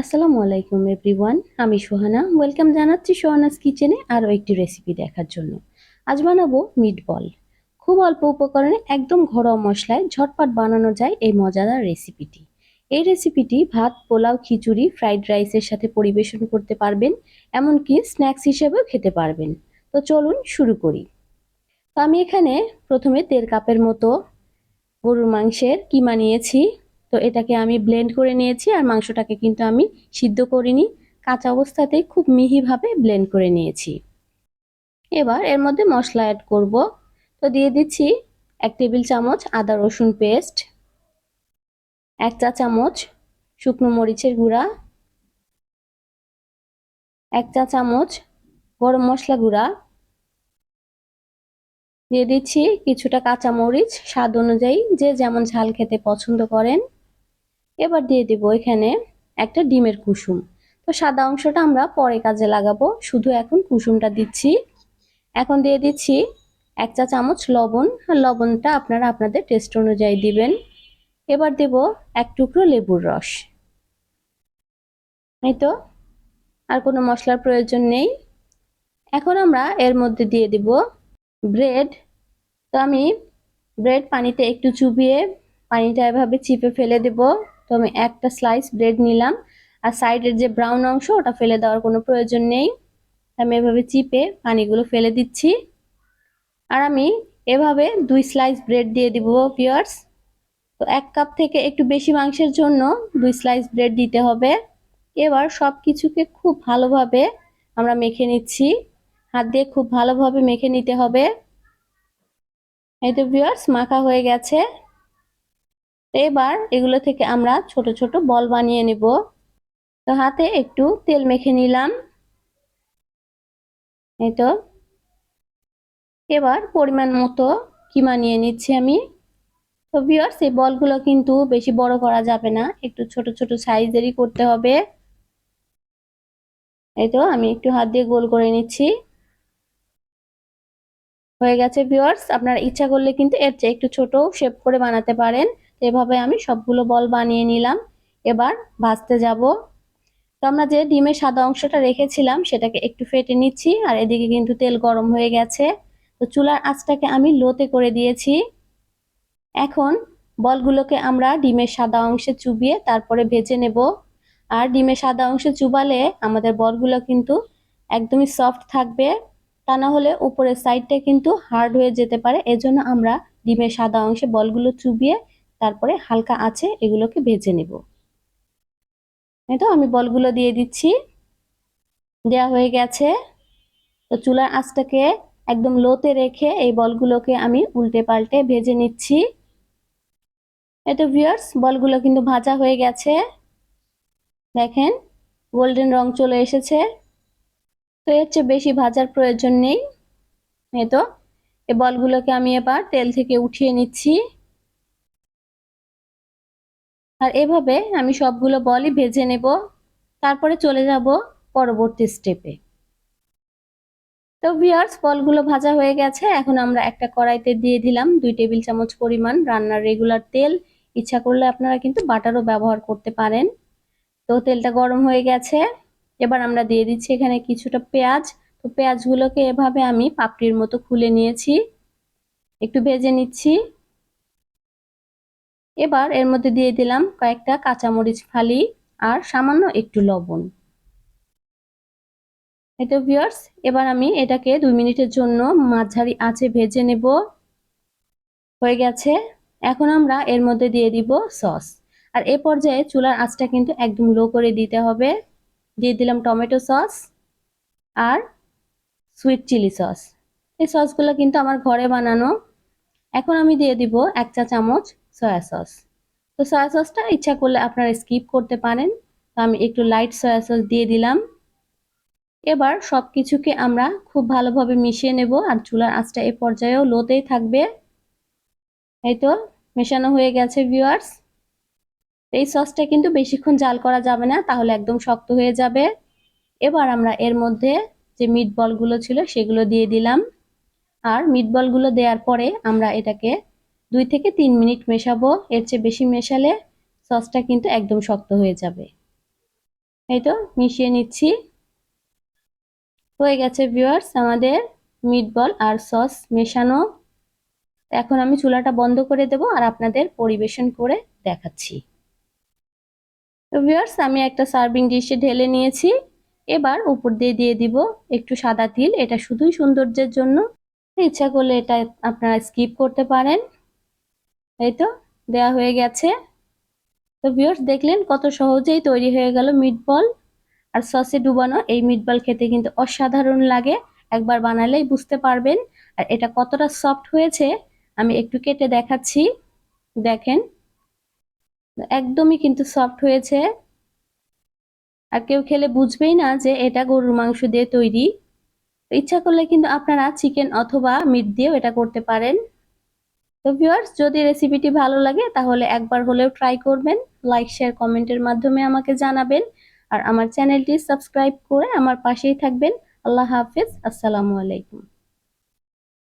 আসসালামু আলাইকুম এভরিওয়ান, আমি সোহানা। ওয়েলকাম জানাচ্ছি সোহানাস কিচেনে আরও একটি রেসিপি দেখার জন্য। আজ বানাবো মিটবল। খুব অল্প উপকরণে একদম ঘরোয়া মশলায় ঝটপট বানানো যায় এই মজাদার রেসিপিটি। এই রেসিপিটি ভাত, পোলাও, খিচুড়ি, ফ্রাইড রাইসের সাথে পরিবেশন করতে পারবেন, এমনকি স্ন্যাক্স হিসেবেও খেতে পারবেন। তো চলুন শুরু করি। তো আমি এখানে প্রথমে 1.5 কাপের মতো গরুর মাংসের কিমা নিয়েছি। তো এটাকে আমি ব্লেন্ড করে নিয়েছি, আর মাংসটাকে কিন্তু আমি সিদ্ধ করিনি, কাঁচা অবস্থাতেই খুব মিহিভাবে ব্লেন্ড করে নিয়েছি। এবার এর মধ্যে মশলা অ্যাড করব। তো দিয়ে দিচ্ছি 1 টেবিল চামচ আদা রসুন পেস্ট, 1 চা চামচ শুকনো মরিচের গুঁড়া, 1 চা চামচ গরম মশলা গুঁড়া, দিয়ে দিচ্ছি কিছুটা কাঁচা মরিচ স্বাদ অনুযায়ী, যে যেমন ঝাল খেতে পছন্দ করেন। এবার দিয়ে দেব এখানে একটা ডিমের কুসুম। তো সাদা অংশটা আমরা পরে কাজে লাগাবো, শুধু এখন কুসুমটা দিচ্ছি। এখন দিয়ে দিচ্ছি 1 চা চামচ লবণ, আর লবণটা আপনারা আপনাদের টেস্ট অনুযায়ী দিবেন। এবার দেব 1 টুকরো লেবুর রস। এই তো, আর কোনো মশলার প্রয়োজন নেই। এখন আমরা এর মধ্যে দিয়ে দিব ব্রেড। তো আমি ব্রেড পানিতে একটু চুবিয়ে পানিটা এভাবে চিপে ফেলে দেব। তো আমি একটা স্লাইস ব্রেড নিলাম, আর সাইডের যে ব্রাউন অংশ ওটা ফেলে দেওয়ার কোনো প্রয়োজন নেই। আমি এভাবে চিপে পানিগুলো ফেলে দিচ্ছি। আর আমি এভাবে 2 স্লাইস ব্রেড দিয়ে দিব ভিউয়ার্স। তো 1 কাপ থেকে একটু বেশি মাংসের জন্য 2 স্লাইস ব্রেড দিতে হবে। এবার সব কিছুকে খুব ভালোভাবে আমরা মেখে নিচ্ছি, হাত দিয়ে খুব ভালোভাবে মেখে নিতে হবে। এই তো ভিউয়ার্স, মাখা হয়ে গেছে। এবার এগুলো থেকে আমরা ছোট ছোট বল বানিয়ে নেব। তো হাতে একটু তেল মেখে নিলাম। এই তো, এবার পরিমাণ মতো কিমা নিয়ে নিচ্ছি আমি। তো ভিউয়ার্স, এই বলগুলো কিন্তু বেশি বড় করা যাবে না, একটু ছোট ছোট সাইজেরই করতে হবে। এই তো, আমি একটু হাত দিয়ে গোল করে নিচ্ছি। হয়ে গেছে ভিউয়ার্স, আপনারা ইচ্ছা করলে কিন্তু এর চেয়ে একটু ছোট শেপ করে বানাতে পারেন। এভাবে আমি সবগুলো বল বানিয়ে নিলাম। এবার ভাজতে যাব। তো আমরা যে ডিমের সাদা অংশটা রেখেছিলাম সেটাকে একটু ফেটে নিচ্ছি, আর এদিকে কিন্তু তেল গরম হয়ে গেছে। তো চুলার আঁচটাকে আমি লোতে করে দিয়েছি। এখন বলগুলোকে আমরা ডিমের সাদা অংশে চুবিয়ে তারপরে ভেজে নেব। আর ডিমের সাদা অংশে চুবালে আমাদের বলগুলো কিন্তু একদমই সফট থাকবে, তা না হলে উপরের সাইডটা কিন্তু হার্ড হয়ে যেতে পারে। এজন্য আমরা ডিমের সাদা অংশে বলগুলো চুবিয়ে তারপরে হালকা আঁচে এগুলোকে ভেজে নেব। এই তো, আমি বলগুলো দিয়ে দিচ্ছি। দেয়া হয়ে গেছে। তো চুলার আঁচটাকে একদম লোতে রেখে এই বলগুলোকে আমি উল্টে পাল্টে ভেজে নিচ্ছি। এই তো ভিউয়ার্স, বলগুলো কিন্তু ভাজা হয়ে গেছে। দেখেন, গোল্ডেন রং চলে এসেছে। তো এর চেয়ে বেশি ভাজার প্রয়োজন নেই। এই তো, এই বলগুলোকে আমি এবার তেল থেকে উঠিয়ে নিচ্ছি। আর এভাবে আমি সবগুলো বলই ভেজে নেব, তারপরে চলে যাব পরবর্তী স্টেপে। তো ভিউয়ার্স, বলগুলো ভাজা হয়ে গেছে। এখন আমরা একটা কড়াইতে দিয়ে দিলাম 2 টেবিল চামচ পরিমাণ রান্নার রেগুলার তেল। ইচ্ছা করলে আপনারা কিন্তু বাটারও ব্যবহার করতে পারেন। তো তেলটা গরম হয়ে গেছে। এবার আমরা দিয়ে দিচ্ছি এখানে কিছুটা পেঁয়াজ। তো পেঁয়াজগুলোকে এভাবে আমি পাপড়ির মতো খুলে নিয়েছি, একটু ভেজে নিচ্ছি। এবার এর মধ্যে দিয়ে দিলাম কয়েকটা কাঁচামরিচ ফালি আর সামান্য একটু লবণ। এই তো ভিউয়ার্স, এবার আমি এটাকে 2 মিনিটের জন্য মাঝারি আঁচে ভেজে নেব। হয়ে গেছে। এখন আমরা এর মধ্যে দিয়ে দিব সস। আর এ পর্যায়ে চুলার আঁচটা কিন্তু একদম লো করে দিতে হবে। দিয়ে দিলাম টমেটো সস আর সুইট চিলি সস। এই সসগুলো কিন্তু আমার ঘরে বানানো। এখন আমি দিয়ে দিব 1 চা চামচ সয়া সস। তো সয়া সসটা ইচ্ছা করলে আপনারা স্কিপ করতে পারেন। তো আমি একটু লাইট সয়া সস দিয়ে দিলাম। এবার সবকিছুকে আমরা খুব ভালোভাবে মিশিয়ে নেব, আর চুলার আঁচটা এ পর্যায়েও লোতেই থাকবে। এই তো, মেশানো হয়ে গেছে ভিউয়ার্স। এই সসটা কিন্তু বেশিক্ষণ জাল করা যাবে না, তাহলে একদম শক্ত হয়ে যাবে। এবার আমরা এর মধ্যে যে মিট বলগুলো ছিল সেগুলো দিয়ে দিলাম। আর মিট বলগুলো দেওয়ার পরে আমরা এটাকে 2 থেকে 3 মিনিট মেশাবো। এর চেয়ে বেশি মেশালে সসটা কিন্তু একদম শক্ত হয়ে যাবে। এই তো মিশিয়ে নিচ্ছি। হয়ে গেছে ভিউয়ার্স আমাদের মিটবল আর সস মেশানো। এখন আমি চুলাটা বন্ধ করে দেব আর আপনাদের পরিবেশন করে দেখাচ্ছি। তো ভিউয়ার্স আমি একটা সার্ভিং ডিশে ঢেলে নিয়েছি। এবার উপর দিয়ে দিয়ে দিব একটু সাদা তিল, এটা শুধুই সৌন্দর্যের জন্য। ইচ্ছা করলে এটা আপনারা স্কিপ করতে পারেন। এই তো দেয়া হয়ে গেছে। তো ভিউয়ার্স দেখলেন কত সহজেই তৈরি হয়ে গেল মিটবল আর সসে ডুবানো এই মিটবল। খেতে কিন্তু অসাধারণ লাগে, একবার বানালেই বুঝতে পারবেন। আর এটা কতটা সফট হয়েছে আমি একটু কেটে দেখাচ্ছি। দেখেন একদমই কিন্তু সফট হয়েছে, আর কেউ খেলে বুঝবেই না যে এটা গরুর মাংস দিয়ে তৈরি। ইচ্ছা করলে কিন্তু আপনারা চিকেন অথবা মিট দিয়েও এটা করতে পারেন। তো ভিউয়ার্স যদি রেসিপিটি ভালো লাগে তাহলে একবার হলেও ট্রাই করবেন, লাইক শেয়ার কমেন্টের মাধ্যমে আমাকে জানাবেন। আর আমার চ্যানেলটি সাবস্ক্রাইব করে আমার পাশেই থাকবেন। আল্লাহ হাফেজ, আসসালামু আলাইকুম।